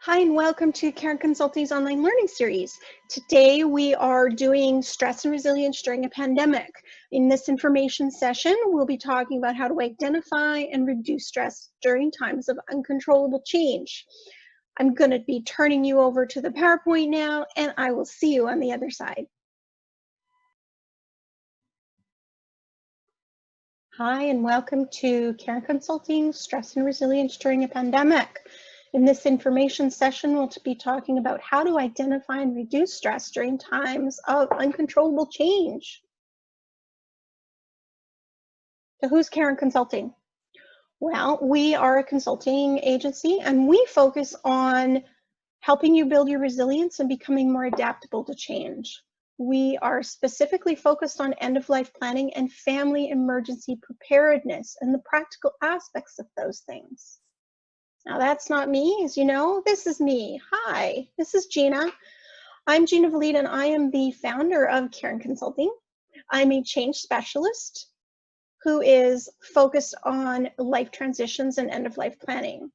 Hi, and welcome to Karen Consulting's online learning series. Today we are doing stress and resilience during a pandemic. In this information session, we'll be talking about how to identify and reduce stress during times of uncontrollable change. I'm going to be turning you over to the PowerPoint now, and I will see you on the other side. Hi, and welcome to Karen Consulting, Stress and Resilience During a Pandemic. In this information session, we'll be talking about how to identify and reduce stress during times of uncontrollable change. So who's Karen Consulting? Well, we are a consulting agency, and we focus on helping you build your resilience and becoming more adaptable to change. We are specifically focused on end-of-life planning and family emergency preparedness and the practical aspects of those things. Now that's not me, as you know, this is me. Hi, this is Gina. I'm Gina Valide, and I am the founder of Karen Consulting. I'm a change specialist who is focused on life transitions and end-of-life planning.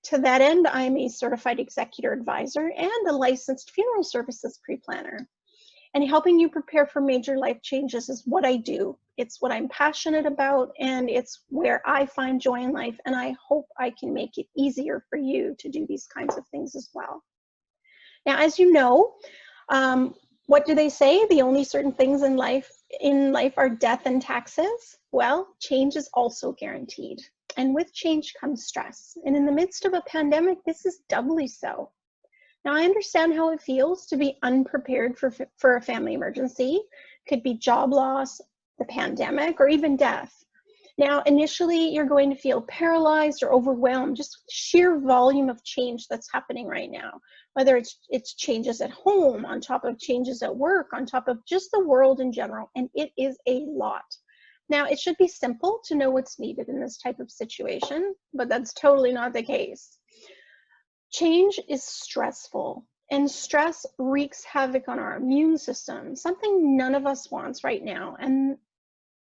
To that end, I'm a certified executor advisor and a licensed funeral services pre-planner. And helping you prepare for major life changes is what I do. It's what I'm passionate about, and it's where I find joy in life, and I hope I can make it easier for you to do these kinds of things as well. Now, as you know, what do they say? The only certain things in life are death and taxes. Well, change is also guaranteed. And with change comes stress. And in the midst of a pandemic, this is doubly so. Now, I understand how it feels to be unprepared for a family emergency. Could be job loss, the pandemic, or even death. Now, initially, you're going to feel paralyzed or overwhelmed, just sheer volume of change that's happening right now, whether it's changes at home, on top of changes at work, on top of just the world in general, and it is a lot. Now, it should be simple to know what's needed in this type of situation, but that's totally not the case. Change is stressful, and stress wreaks havoc on our immune system, something none of us wants right now. And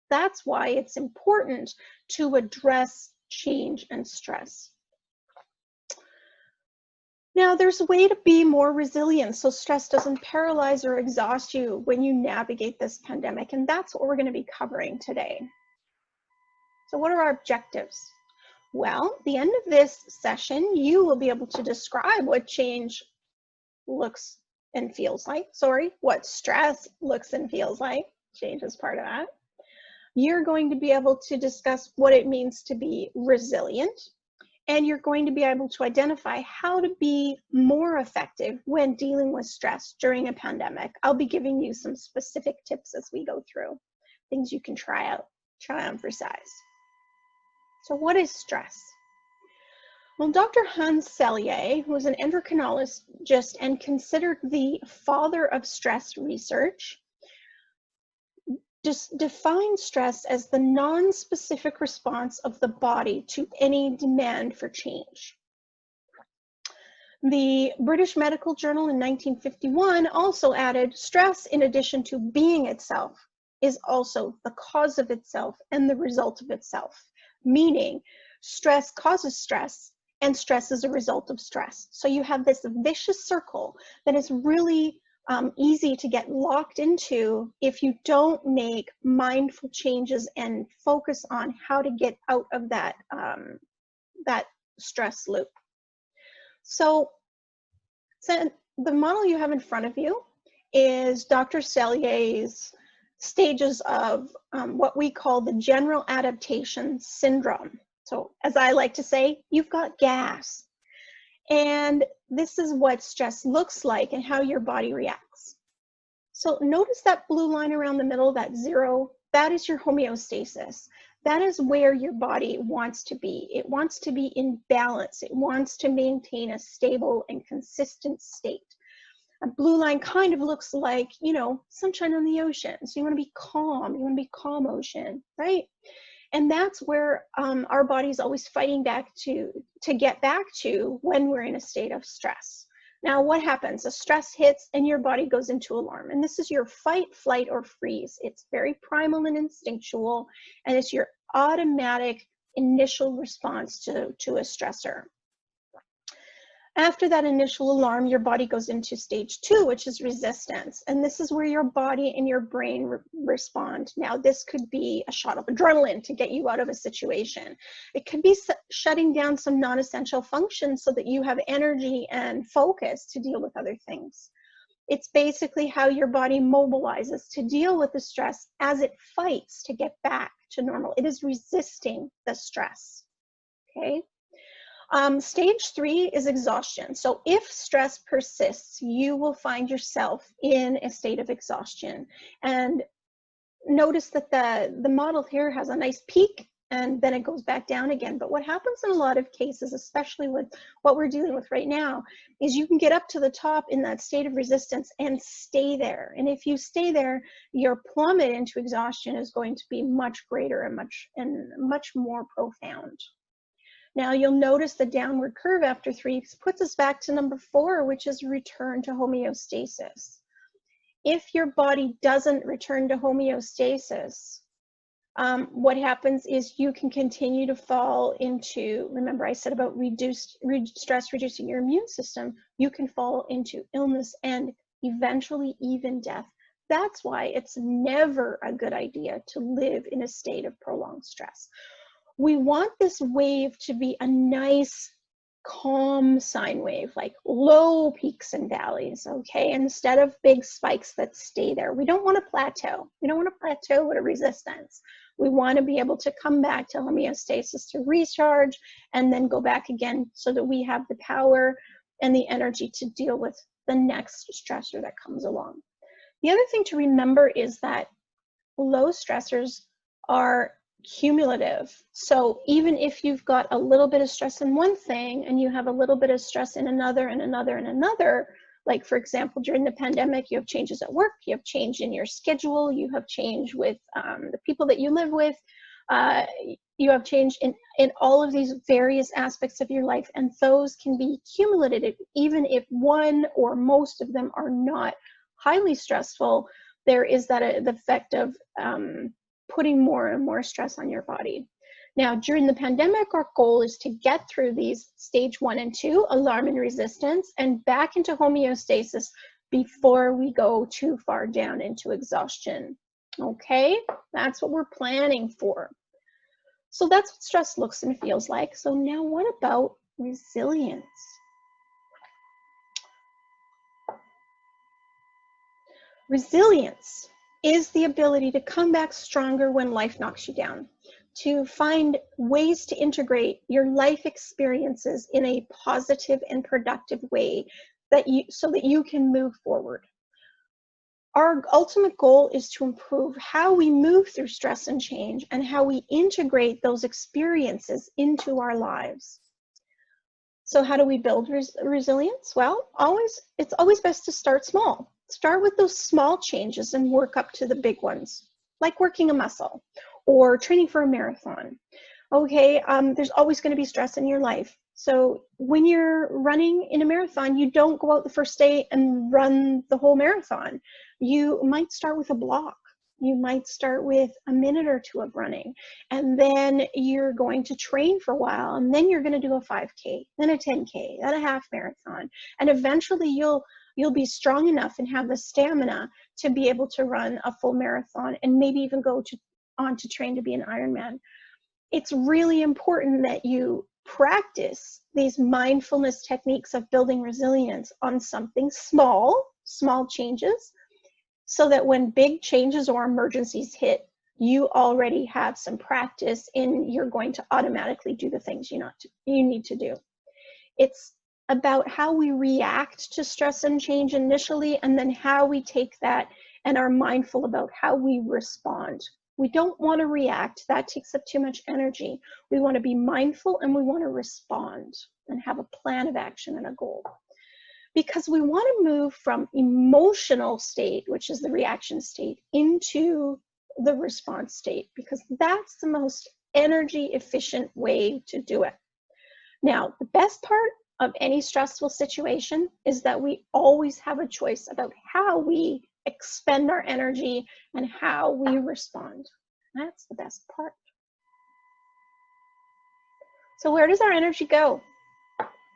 that's why it's important to address change and stress. Now, there's a way to be more resilient so stress doesn't paralyze or exhaust you when you navigate this pandemic, and that's what we're going to be covering today. So what are our objectives? Well, at the end of this session, you will be able to describe what change looks and feels like. What stress looks and feels like. Change is part of that. You're going to be able to discuss what it means to be resilient, and you're going to be able to identify how to be more effective when dealing with stress during a pandemic. I'll be giving you some specific tips as we go through, things you can try on for size. So what is stress? Well, Dr. Hans Selye, who was an endocrinologist and considered the father of stress research, just defines stress as the non-specific response of the body to any demand for change. The British Medical Journal in 1951 also added, stress, in addition to being itself, is also the cause of itself and the result of itself, meaning stress causes stress, and stress is a result of stress. So you have this vicious circle that is really easy to get locked into if you don't make mindful changes and focus on how to get out of that, that stress loop. So the model you have in front of you is Dr. Selye's stages of what we call the general adaptation syndrome. So as I like to say, you've got gas. And this is what stress looks like and how your body reacts. So notice that blue line around the middle, that 0, that is your homeostasis. That is where your body wants to be. It wants to be in balance. It wants to maintain a stable and consistent state. A blue line kind of looks like, you know, sunshine on the ocean. So you want to be calm. You want to be calm ocean, right? And that's where our body's always fighting back to get back to when we're in a state of stress. Now, what happens? A stress hits and your body goes into alarm. And this is your fight, flight, or freeze. It's very primal and instinctual, and it's your automatic initial response to a stressor. After that initial alarm, your body goes into stage 2, which is resistance. And this is where your body and your brain respond. Now, this could be a shot of adrenaline to get you out of a situation. It could be shutting down some non-essential functions so that you have energy and focus to deal with other things. It's basically how your body mobilizes to deal with the stress as it fights to get back to normal. It is resisting the stress, okay? Stage 3 is exhaustion. So if stress persists, you will find yourself in a state of exhaustion. And notice that the model here has a nice peak and then it goes back down again. But what happens in a lot of cases, especially with what we're dealing with right now, is you can get up to the top in that state of resistance and stay there. And if you stay there, your plummet into exhaustion is going to be much greater and much more profound. Now you'll notice the downward curve after 3 puts us back to number 4, which is return to homeostasis. If your body doesn't return to homeostasis, what happens is you can continue to fall into, remember I said about stress reducing your immune system, you can fall into illness and eventually even death. That's why it's never a good idea to live in a state of prolonged stress. We want this wave to be a nice, calm sine wave, like low peaks and valleys, okay? Instead of big spikes that stay there. We don't want to plateau. We don't want to plateau at a resistance. We want to be able to come back to homeostasis to recharge and then go back again so that we have the power and the energy to deal with the next stressor that comes along. The other thing to remember is that low stressors are cumulative. So even if you've got a little bit of stress in one thing and you have a little bit of stress in another and another and another, like for example, during the pandemic, you have changes at work, you have change in your schedule, you have change with the people that you live with, you have change in all of these various aspects of your life, and those can be cumulative. Even if one or most of them are not highly stressful, there is that the effect of putting more and more stress on your body. Now, during the pandemic, our goal is to get through these stage 1 and 2, alarm and resistance, and back into homeostasis before we go too far down into exhaustion. Okay, that's what we're planning for. So that's what stress looks and feels like. So now what about resilience? Resilience is the ability to come back stronger when life knocks you down, to find ways to integrate your life experiences in a positive and productive way so that you can move forward. Our ultimate goal is to improve how we move through stress and change and how we integrate those experiences into our lives. So how do we build resilience? Well, it's always best to start small. Start with those small changes and work up to the big ones, like working a muscle or training for a marathon. Okay, there's always going to be stress in your life. So when you're running in a marathon, you don't go out the first day and run the whole marathon. You might start with a block. You might start with a minute or 2 of running, and then you're going to train for a while, and then you're going to do a 5K, then a 10K, then a half marathon, and eventually you'll be strong enough and have the stamina to be able to run a full marathon and maybe even go on to train to be an Ironman. It's really important that you practice these mindfulness techniques of building resilience on something small changes, so that when big changes or emergencies hit, you already have some practice in you're going to automatically do the things you need to do. It's about how we react to stress and change initially, and then how we take that and are mindful about how we respond. We don't want to react. That takes up too much energy. We want to be mindful and we want to respond and have a plan of action and a goal. Because we want to move from emotional state, which is the reaction state, into the response state, because that's the most energy efficient way to do it. Now, the best part of any stressful situation is that we always have a choice about how we expend our energy and how we respond. That's the best part. So where does our energy go?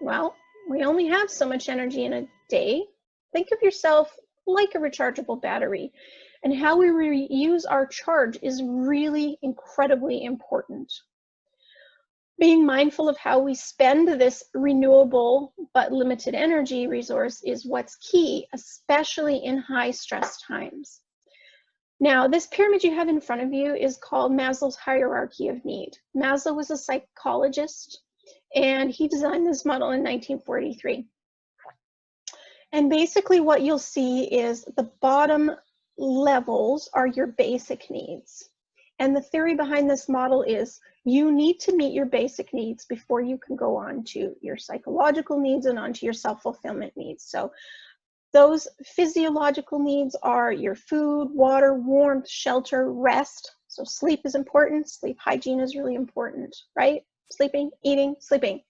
Well, We only have so much energy in a day. Think of yourself like a rechargeable battery, and how we reuse our charge is really incredibly important. Being mindful of how we spend this renewable but limited energy resource is what's key, especially in high stress times. Now, this pyramid you have in front of you is called Maslow's hierarchy of need. Maslow was a psychologist, and he designed this model in 1943. And basically what you'll see is the bottom levels are your basic needs. And the theory behind this model is you need to meet your basic needs before you can go on to your psychological needs and onto your self-fulfillment needs. So those physiological needs are your food, water, warmth, shelter, rest. So sleep is important. Sleep hygiene is really important, right? Sleeping, eating, sleeping.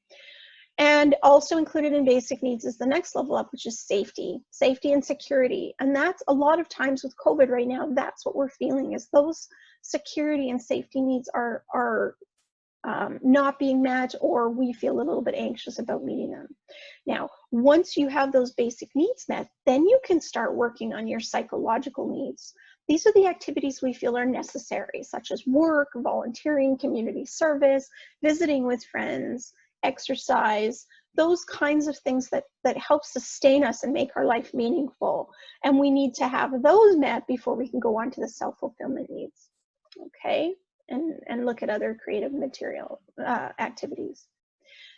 And also included in basic needs is the next level up, which is safety and security. And that's a lot of times with COVID right now, that's what we're feeling, is those security and safety needs are not being met, or we feel a little bit anxious about meeting them. Now, once you have those basic needs met, then you can start working on your psychological needs. These are the activities we feel are necessary, such as work, volunteering, community service, visiting with friends, exercise, those kinds of things that help sustain us and make our life meaningful. And we need to have those met before we can go on to the self-fulfillment needs, okay? And look at other creative material activities.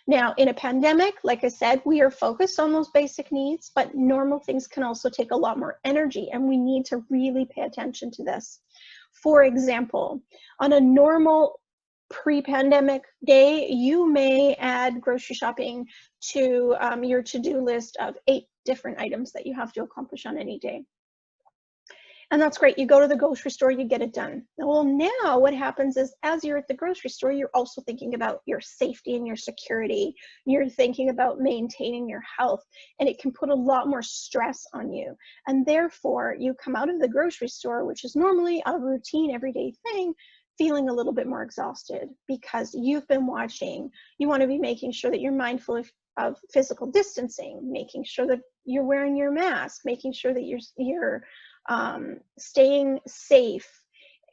Now, in a pandemic, like I said, we are focused on those basic needs, but normal things can also take a lot more energy, and we need to really pay attention to this. For example, on a normal pre-pandemic day, you may add grocery shopping to your to-do list of 8 different items that you have to accomplish on any day. And that's great. You go to the grocery store, you get it done. Well, now what happens is, as you're at the grocery store, you're also thinking about your safety and your security. You're thinking about maintaining your health, and it can put a lot more stress on you. And therefore, you come out of the grocery store, which is normally a routine, everyday thing, feeling a little bit more exhausted because you've been watching. You want to be making sure that you're mindful of physical distancing, making sure that you're wearing your mask, making sure that you're staying safe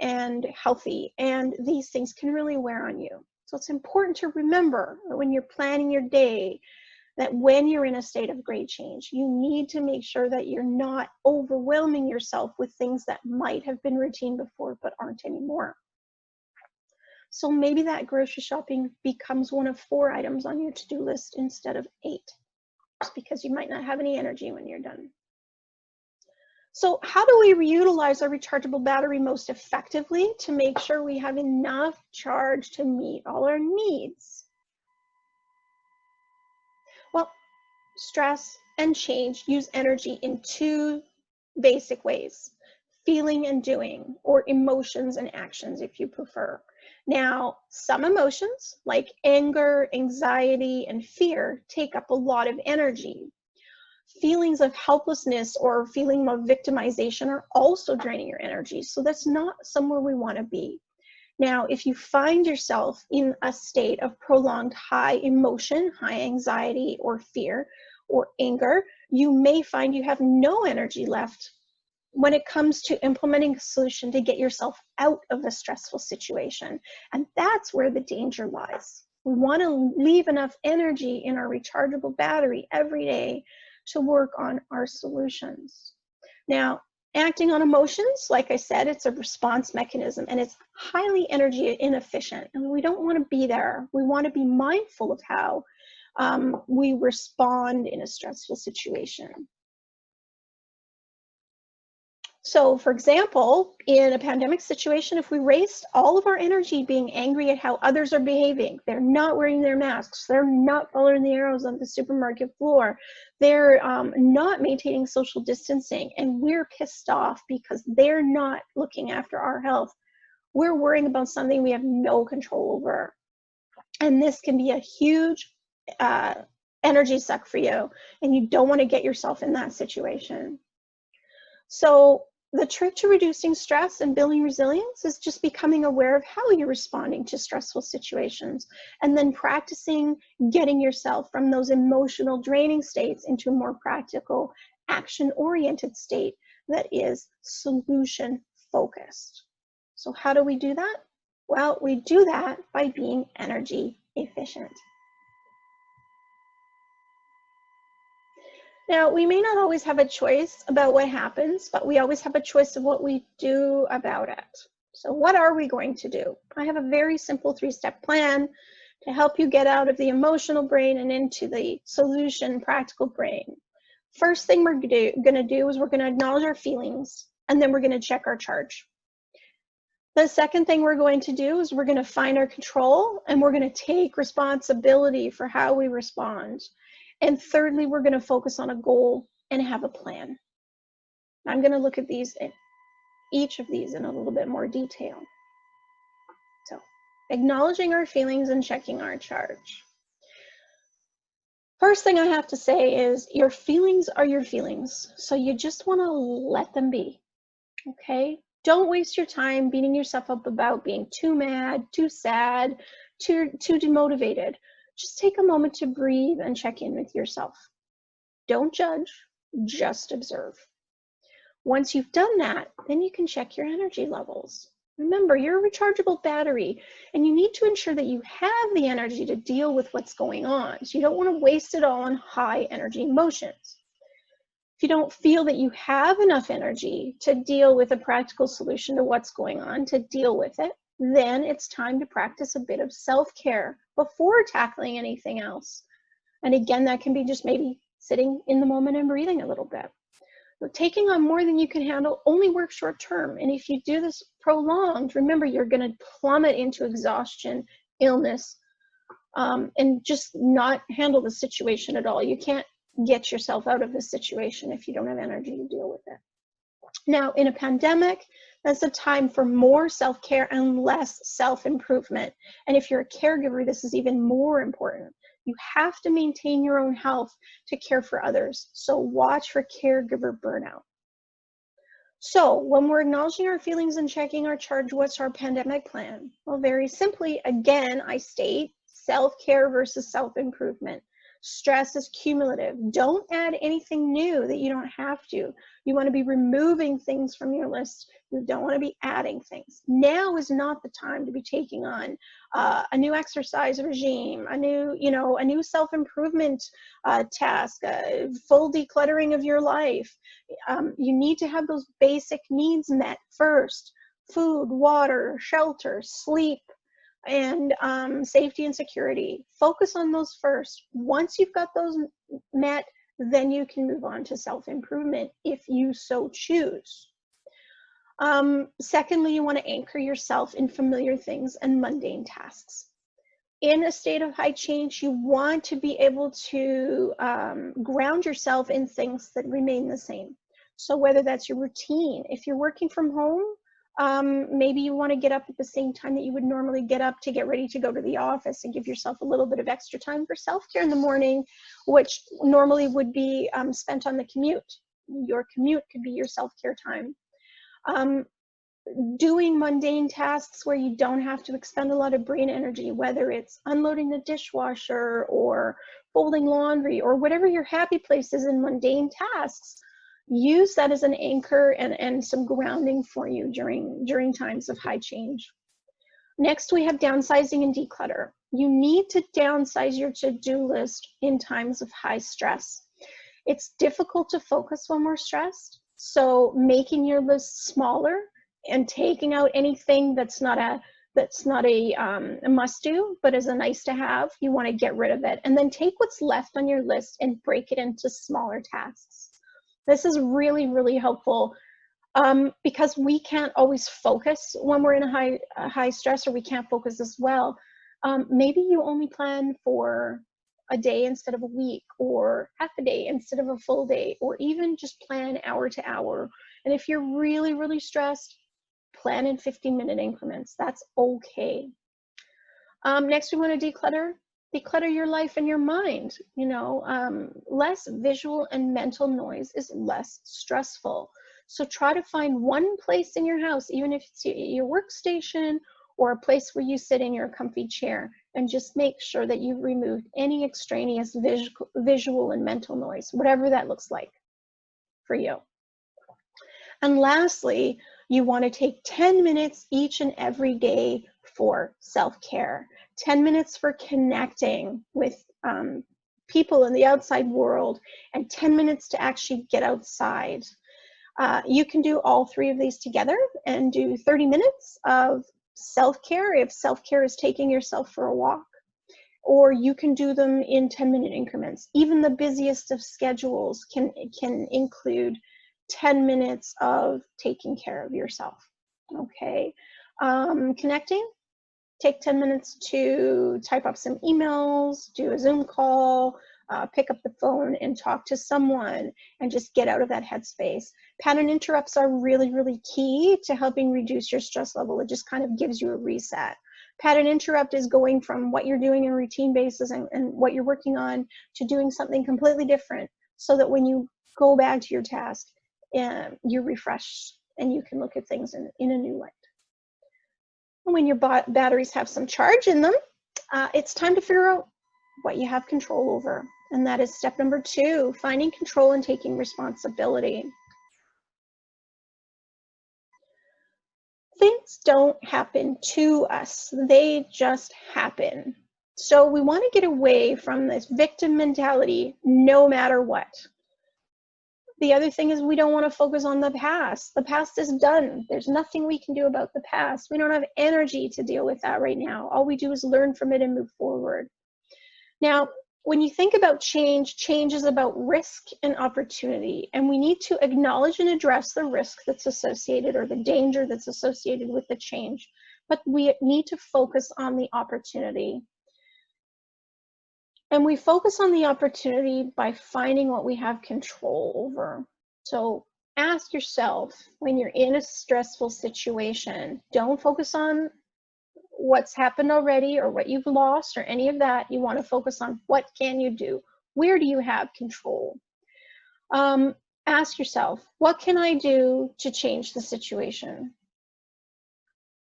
and healthy, and these things can really wear on you. So it's important to remember that when you're planning your day, that when you're in a state of great change, you need to make sure that you're not overwhelming yourself with things that might have been routine before but aren't anymore. So maybe that grocery shopping becomes one of 4 items on your to-do list instead of 8, just because you might not have any energy when you're done. So how do we reutilize our rechargeable battery most effectively to make sure we have enough charge to meet all our needs? Well, stress and change use energy in 2 basic ways: feeling and doing, or emotions and actions if you prefer. Now, some emotions like anger, anxiety, and fear take up a lot of energy. Feelings of helplessness or feeling of victimization are also draining your energy. So that's not somewhere we want to be. Now, if you find yourself in a state of prolonged high emotion, high anxiety or fear or anger, you may find you have no energy left when it comes to implementing a solution to get yourself out of a stressful situation. And that's where the danger lies. We want to leave enough energy in our rechargeable battery every day to work on our solutions. Now, acting on emotions, like I said, it's a response mechanism, and it's highly energy inefficient, and we don't want to be there. We want to be mindful of how we respond in a stressful situation. So, for example, in a pandemic situation, if we waste all of our energy being angry at how others are behaving, they're not wearing their masks, they're not following the arrows on the supermarket floor, they're not maintaining social distancing, and we're pissed off because they're not looking after our health, we're worrying about something we have no control over. And this can be a huge energy suck for you, and you don't want to get yourself in that situation. So The trick to reducing stress and building resilience is just becoming aware of how you're responding to stressful situations, and then practicing getting yourself from those emotional draining states into a more practical, action-oriented state that is solution focused. So how do we do that? Well, we do that by being energy efficient. Now, we may not always have a choice about what happens, but we always have a choice of what we do about it. So what are we going to do? I have a very simple 3-step plan to help you get out of the emotional brain and into the solution practical brain. First thing we're going to do is we're going to acknowledge our feelings, and then we're going to check our charge. The second thing we're going to do is we're going to find our control, and we're going to take responsibility for how we respond. And thirdly, we're going to focus on a goal and have a plan. I'm going to look at each of these in a little bit more detail. So, acknowledging our feelings and checking our charge. First thing I have to say is your feelings are your feelings, so you just want to let them be, okay? Don't waste your time beating yourself up about being too mad, too sad, too demotivated. Just take a moment to breathe and check in with yourself. Don't judge, just observe. Once you've done that, then you can check your energy levels. Remember, you're a rechargeable battery, and you need to ensure that you have the energy to deal with what's going on. So you don't want to waste it all on high energy emotions. If you don't feel that you have enough energy to deal with a practical solution to what's going on, to deal with it, then it's time to practice a bit of self-care before tackling anything else. And again, that can be just maybe sitting in the moment and breathing a little bit. But taking on more than you can handle only works short term. And if you do this prolonged, remember, you're going to plummet into exhaustion, illness, and just not handle the situation at all. You can't get yourself out of the situation if you don't have energy to deal with it. Now, in a pandemic, that's a time for more self-care and less self-improvement. And if you're a caregiver, this is even more important. You have to maintain your own health to care for others. So watch for caregiver burnout. So when we're acknowledging our feelings and checking our charge, what's our pandemic plan? Well, very simply, again, I state self-care versus self-improvement. Stress is cumulative. Don't add anything new that you don't have to. You want to be removing things from your list. You don't want to be adding things. Now is not the time to be taking on a new exercise regime, a new self-improvement task, full decluttering of your life. You need to have those basic needs met first: food, water, shelter, sleep, and safety and security. Focus on those first. Once you've got those met, then you can move on to self-improvement if you so choose. Secondly, you want to anchor yourself in familiar things and mundane tasks. In a state of high change, you want to be able to ground yourself in things that remain the same. So whether that's your routine, if you're working from home, maybe you want to get up at the same time that you would normally get up to get ready to go to the office, and give yourself a little bit of extra time for self-care in the morning, which normally would be spent on the commute. Your commute could be your self-care time. Doing mundane tasks where you don't have to expend a lot of brain energy, whether it's unloading the dishwasher or folding laundry or whatever your happy place is in mundane tasks. Use that as an anchor and some grounding for you during times of high change. Next, we have downsizing and declutter. You need to downsize your to-do list in times of high stress. It's difficult to focus when we're stressed, so making your list smaller and taking out anything that's not a must-do, but is a nice-to-have, you want to get rid of it. And then take what's left on your list and break it into smaller tasks. This is really, really helpful because we can't always focus when we're in a high stress, or we can't focus as well. Maybe you only plan for a day instead of a week, or half a day instead of a full day, or even just plan hour to hour. And if you're really, really stressed, plan in 15-minute increments. That's okay. Next, we want to declutter. Declutter your life and your mind. Less visual and mental noise is less stressful. So try to find one place in your house, even if it's your workstation or a place where you sit in your comfy chair, and just make sure that you've removed any extraneous visual and mental noise, whatever that looks like for you. And lastly, you want to take 10 minutes each and every day for self-care, 10 minutes for connecting with people in the outside world, and 10 minutes to actually get outside. You can do all three of these together and do 30 minutes of self-care if self-care is taking yourself for a walk, or you can do them in 10-minute increments. Even the busiest of schedules can include 10 minutes of taking care of yourself. Okay, connecting, take 10 minutes to type up some emails, do a Zoom call, pick up the phone and talk to someone, and just get out of that headspace. Pattern interrupts are really, really key to helping reduce your stress level. It just kind of gives you a reset. Pattern interrupt is going from what you're doing on a routine basis and what you're working on to doing something completely different, so that when you go back to your task, you're refreshed and you can look at things in a new light. And when your batteries have some charge in them, it's time to figure out what you have control over. And that is step number 2, finding control and taking responsibility. Things don't happen to us, they just happen. So we want to get away from this victim mentality no matter what. The other thing is we don't want to focus on the past. The past is done. There's nothing we can do about the past. We don't have energy to deal with that right now. All we do is learn from it and move forward. Now, when you think about change, change is about risk and opportunity, and we need to acknowledge and address the risk that's associated or the danger that's associated with the change, but we need to focus on the opportunity. And we focus on the opportunity by finding what we have control over. So ask yourself, when you're in a stressful situation, don't focus on what's happened already or what you've lost or any of that. You want to focus on what can you do? Where do you have control? Ask yourself, what can I do to change the situation?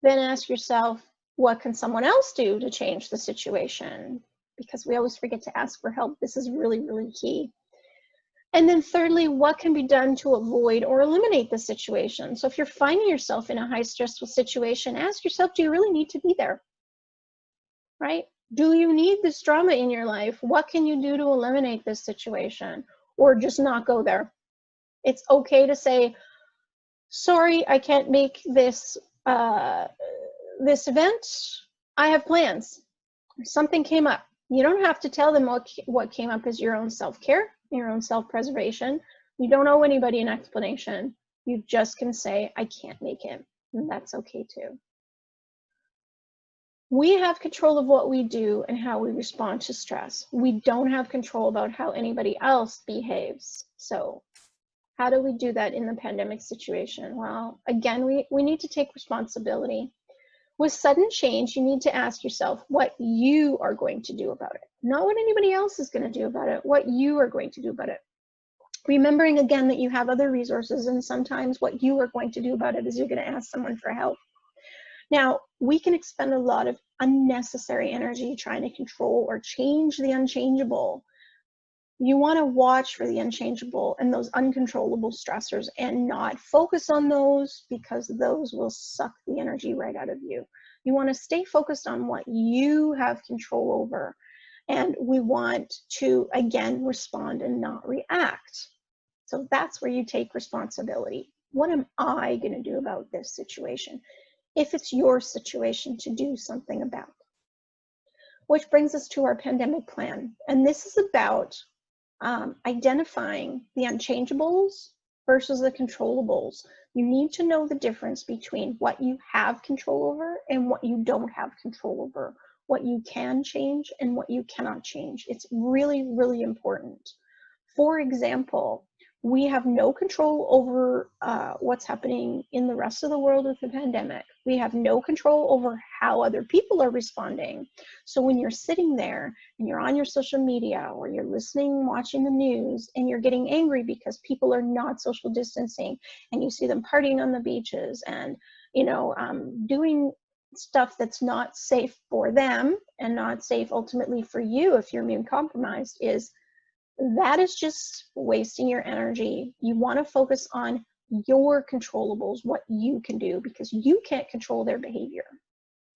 Then ask yourself, what can someone else do to change the situation? Because we always forget to ask for help. This is really, really key. And then thirdly, what can be done to avoid or eliminate the situation? So if you're finding yourself in a high stressful situation, ask yourself, do you really need to be there? Right? Do you need this drama in your life? What can you do to eliminate this situation? Or just not go there? It's okay to say, sorry, I can't make this this event. I have plans. Something came up. You don't have to tell them what came up is your own self-care, your own self-preservation. You don't owe anybody an explanation. You just can say, I can't make it, and that's okay too. We have control of what we do and how we respond to stress. We don't have control about how anybody else behaves. So how do we do that in the pandemic situation? Well, again, we need to take responsibility. With sudden change, you need to ask yourself what you are going to do about it. Not what anybody else is going to do about it, what you are going to do about it. Remembering again that you have other resources, and sometimes what you are going to do about it is you're going to ask someone for help. Now, we can expend a lot of unnecessary energy trying to control or change the unchangeable. You want to watch for the unchangeable and those uncontrollable stressors and not focus on those, because those will suck the energy right out of you. You want to stay focused on what you have control over. And we want to, again, respond and not react. So that's where you take responsibility. What am I going to do about this situation? If it's your situation to do something about. Which brings us to our pandemic plan. And this is about identifying the unchangeables versus the controllables. You need to know the difference between what you have control over and what you don't have control over, what you can change and what you cannot change. It's really, really important. For example, We have no control over what's happening in the rest of the world with the pandemic. We have no control over how other people are responding. So when you're sitting there and you're on your social media or you're listening, watching the news, and you're getting angry because people are not social distancing, and you see them partying on the beaches and, you know, doing stuff that's not safe for them and not safe ultimately for you if you're immune compromised, that is just wasting your energy. You want to focus on your controllables, what you can do, because you can't control their behavior.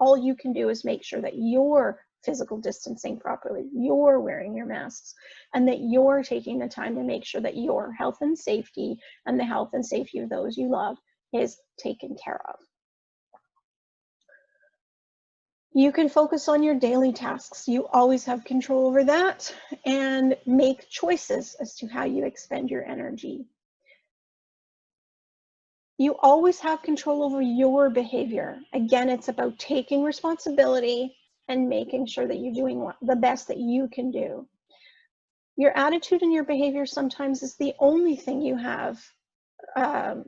All you can do is make sure that you're physical distancing properly, you're wearing your masks, and that you're taking the time to make sure that your health and safety and the health and safety of those you love is taken care of. You can focus on your daily tasks. You always have control over that, and make choices as to how you expend your energy. You always have control over your behavior. Again, it's about taking responsibility and making sure that you're doing the best that you can do. Your attitude and your behavior sometimes is the only thing you have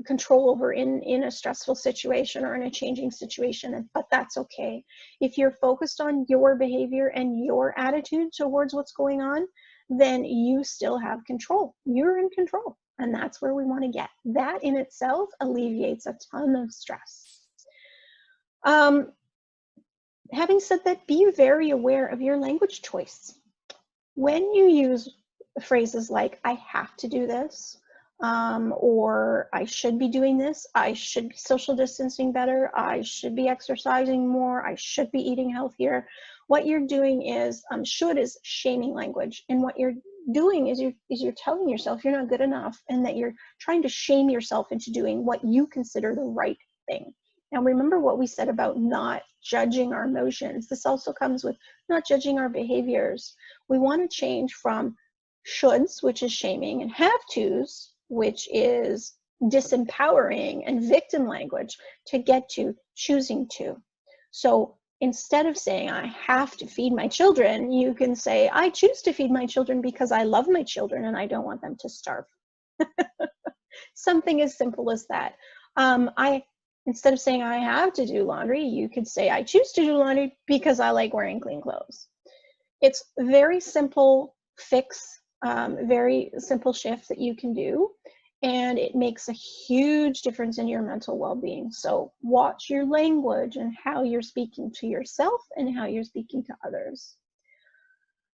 control over in a stressful situation or in a changing situation, but that's okay. If you're focused on your behavior and your attitude towards what's going on, then you still have control. You're in control, and that's where we want to get. That in itself alleviates a ton of stress. Having said that, be very aware of your language choice. When you use phrases like, I have to do this, or I should be doing this, I should be social distancing better, I should be exercising more, I should be eating healthier, what you're doing is, should is shaming language. And what you're doing is you're telling yourself you're not good enough, and that you're trying to shame yourself into doing what you consider the right thing. Now, remember what we said about not judging our emotions. This also comes with not judging our behaviors. We want to change from shoulds, which is shaming, and have tos, which is disempowering and victim language, to get to choosing to. So instead of saying, I have to feed my children, you can say, I choose to feed my children because I love my children and I don't want them to starve. Something as simple as that. Instead of saying I have to do laundry, you could say I choose to do laundry because I like wearing clean clothes. It's very simple fix, very simple shift that you can do, and it makes a huge difference in your mental well-being. So watch your language and how you're speaking to yourself and how you're speaking to others.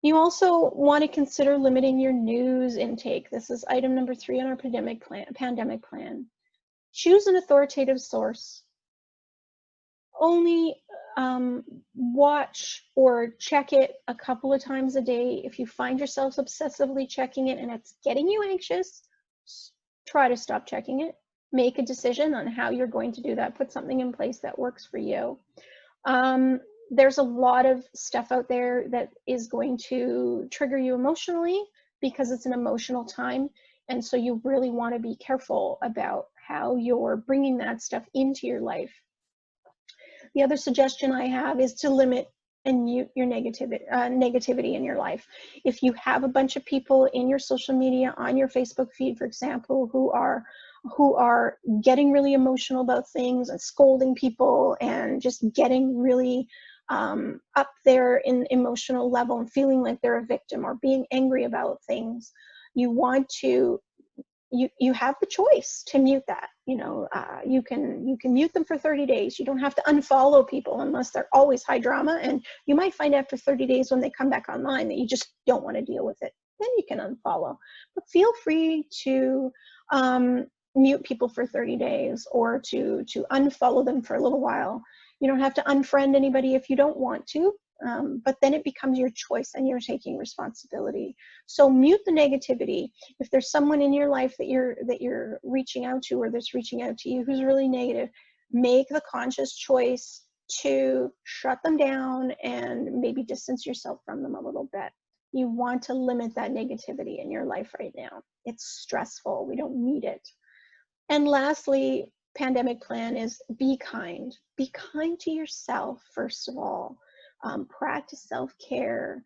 You also want to consider limiting your news intake. This is item number 3 on our pandemic plan. Choose an authoritative source. Only watch or check it a couple of times a day. If you find yourself obsessively checking it and it's getting you anxious, try to stop checking it. Make a decision on how you're going to do that. Put something in place that works for you. There's a lot of stuff out there that is going to trigger you emotionally because it's an emotional time. And so you really want to be careful about how you're bringing that stuff into your life. The other suggestion I have is to limit and mute your negativity in your life. If you have a bunch of people in your social media, on your Facebook feed, for example, who are getting really emotional about things and scolding people and just getting really up there in emotional level and feeling like they're a victim or being angry about things, you want to you have the choice to mute that. You can mute them for 30 days. You don't have to unfollow people unless they're always high drama, and you might find after 30 days when they come back online that you just don't want to deal with it. Then you can unfollow. But feel free to mute people for 30 days or to unfollow them for a little while. You don't have to unfriend anybody if you don't want to. But then it becomes your choice and you're taking responsibility. So mute the negativity. If there's someone in your life that you're reaching out to or that's reaching out to you who's really negative, make the conscious choice to shut them down and maybe distance yourself from them a little bit. You want to limit that negativity in your life right now. It's stressful. We don't need it. And lastly, pandemic plan is be kind. Be kind to yourself, first of all. Practice self-care.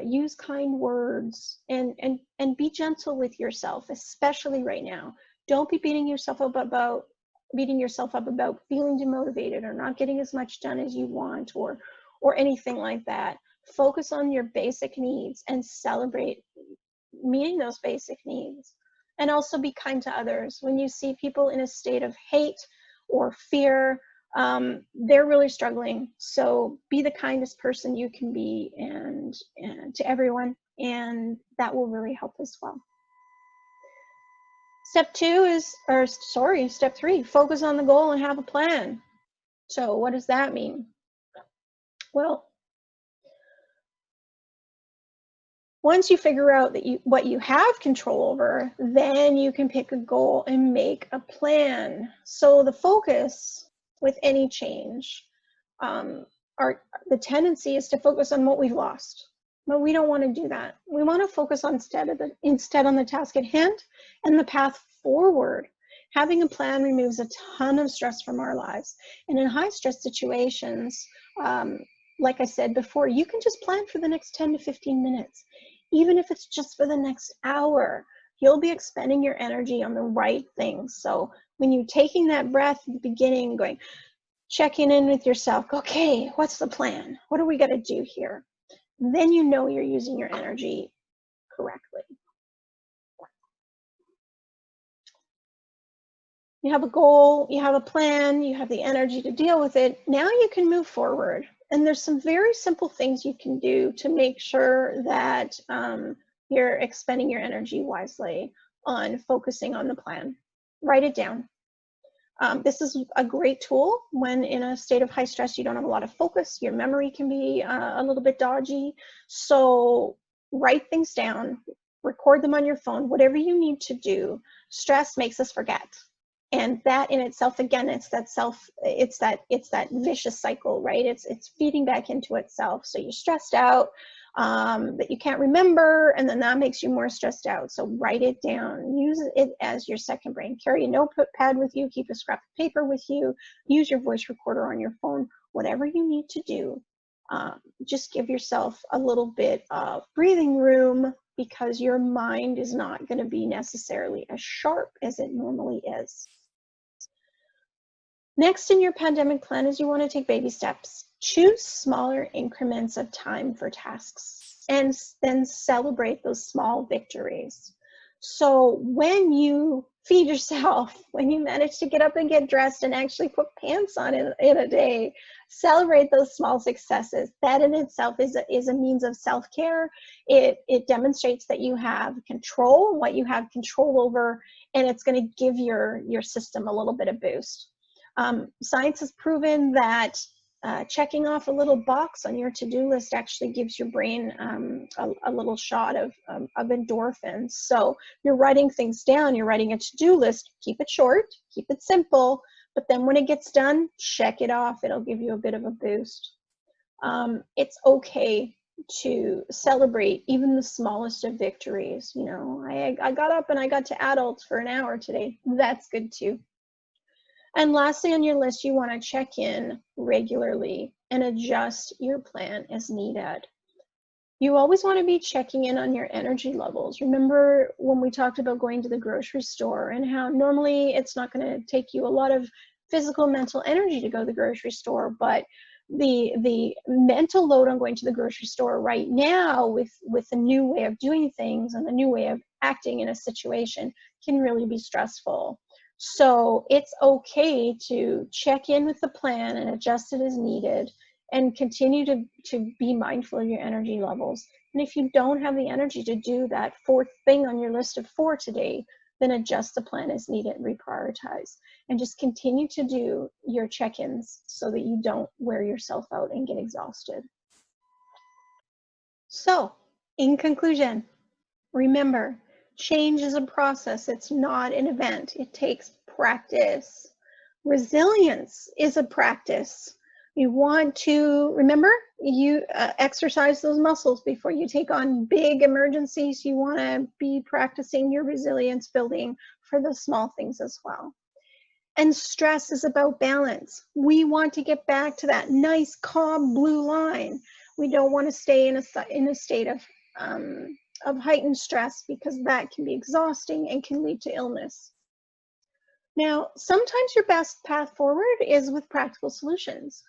use kind words, and be gentle with yourself, especially right now. Don't be beating yourself up about feeling demotivated or not getting as much done as you want, or anything like that. Focus on your basic needs and celebrate meeting those basic needs. And also be kind to others. When you see people in a state of hate or fear, they're really struggling. So be the kindest person you can be, and to everyone, and that will really help as well. Step 3, focus on the goal and have a plan. So what does that mean? Well, once you figure out that what you have control over, then you can pick a goal and make a plan. So the focus with any change, the tendency is to focus on what we've lost. But we don't want to do that. We want to focus instead on the task at hand and the path forward. Having a plan removes a ton of stress from our lives. And in high stress situations, like I said before, you can just plan for the next 10 to 15 minutes. Even if it's just for the next hour, you'll be expending your energy on the right things. So when you're taking that breath at the beginning, checking in with yourself, okay, what's the plan? What are we going to do here? Then you know you're using your energy correctly. You have a goal, you have a plan, you have the energy to deal with it. Now you can move forward. And there's some very simple things you can do to make sure that you're expending your energy wisely on focusing on the plan. Write it down. This is a great tool when in a state of high stress, you don't have a lot of focus. Your memory can be a little bit dodgy. So write things down, record them on your phone, whatever you need to do. Stress makes us forget. And that in itself, again, it's that vicious cycle, right? It's feeding back into itself. So you're stressed out, that you can't remember, and then that makes you more stressed out. So write it down, use it as your second brain. Carry a notepad with you, keep a scrap of paper with you, use your voice recorder on your phone, whatever you need to do. Just give yourself a little bit of breathing room, because your mind is not going to be necessarily as sharp as it normally is. Next in your pandemic plan is you want to take baby steps. Choose smaller increments of time for tasks, and then celebrate those small victories. So when you feed yourself, when you manage to get up and get dressed and actually put pants on in a day, celebrate those small successes. That in itself is a means of self-care. It demonstrates that you have control, what you have control over, and it's going to give your system a little bit of boost. Science has proven that checking off a little box on your to-do list actually gives your brain a little shot of endorphins. So you're writing things down, you're writing a to-do list, keep it short, keep it simple, but then when it gets done, check it off. It'll give you a bit of a boost. It's okay to celebrate even the smallest of victories. You know, I got up and I got to adults for an hour today. That's good too. And lastly on your list, you want to check in regularly and adjust your plan as needed. You always want to be checking in on your energy levels. Remember when we talked about going to the grocery store and how normally it's not going to take you a lot of physical, mental energy to go to the grocery store, but the mental load on going to the grocery store right now with the new way of doing things and the new way of acting in a situation can really be stressful. So it's okay to check in with the plan and adjust it as needed, and continue to be mindful of your energy levels. And if you don't have the energy to do that fourth thing on your list of 4 today, then adjust the plan as needed and reprioritize. And just continue to do your check-ins so that you don't wear yourself out and get exhausted. So, in conclusion, remember, change is a process. It's not an event. It takes practice. Resilience is a practice. You want to, remember, you exercise those muscles before you take on big emergencies. You want to be practicing your resilience building for the small things as well. And stress is about balance. We want to get back to that nice calm blue line. We don't want to stay in a state of heightened stress, because that can be exhausting and can lead to illness. Now, sometimes your best path forward is with practical solutions.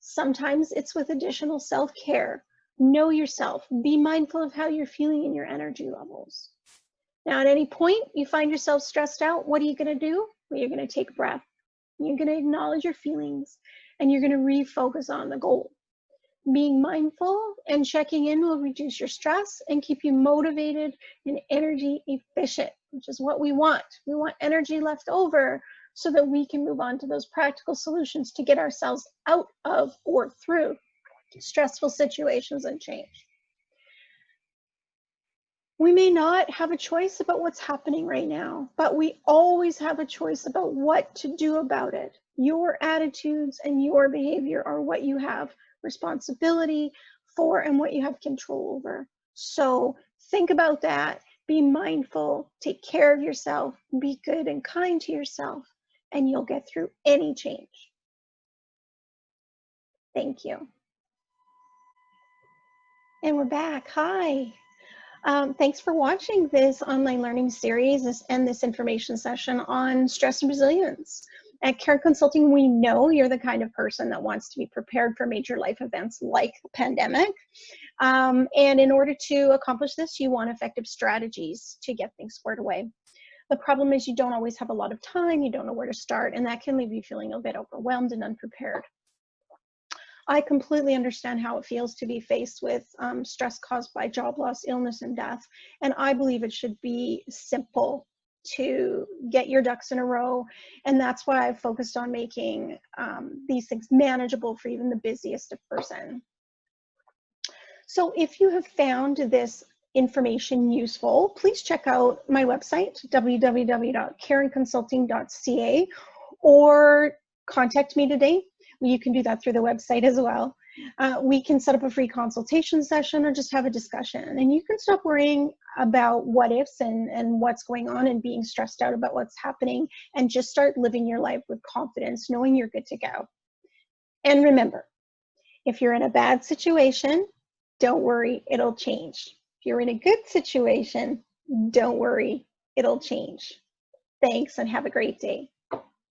Sometimes it's with additional self-care. Know yourself. Be mindful of how you're feeling and your energy levels. Now, at any point you find yourself stressed out, what are you going to do? Well, you're going to take a breath. You're going to acknowledge your feelings, and you're going to refocus on the goal. Being mindful and checking in will reduce your stress and keep you motivated and energy efficient, which is what we want. We want energy left over so that we can move on to those practical solutions to get ourselves out of or through stressful situations and change. We may not have a choice about what's happening right now, but we always have a choice about what to do about it. Your attitudes and your behavior are what you have responsibility for and what you have control over. So think about that, be mindful, take care of yourself, be good and kind to yourself, and you'll get through any change. Thank you. And we're back. Hi. Thanks for watching this online learning series and this information session on stress and resilience. At Care Consulting, we know you're the kind of person that wants to be prepared for major life events like the pandemic. And in order to accomplish this, you want effective strategies to get things squared away. The problem is you don't always have a lot of time, you don't know where to start, and that can leave you feeling a bit overwhelmed and unprepared. I completely understand how it feels to be faced with stress caused by job loss, illness, and death. And I believe it should be simple to get your ducks in a row. And that's why I've focused on making these things manageable for even the busiest person. So if you have found this information useful, please check out my website, www.careandconsulting.ca, or contact me today. You can do that through the website as well. We can set up a free consultation session or just have a discussion. And you can stop worrying about what ifs and what's going on and being stressed out about what's happening, and just start living your life with confidence, knowing you're good to go. And remember, if you're in a bad situation, don't worry, it'll change. If you're in a good situation, don't worry, it'll change. Thanks and have a great day.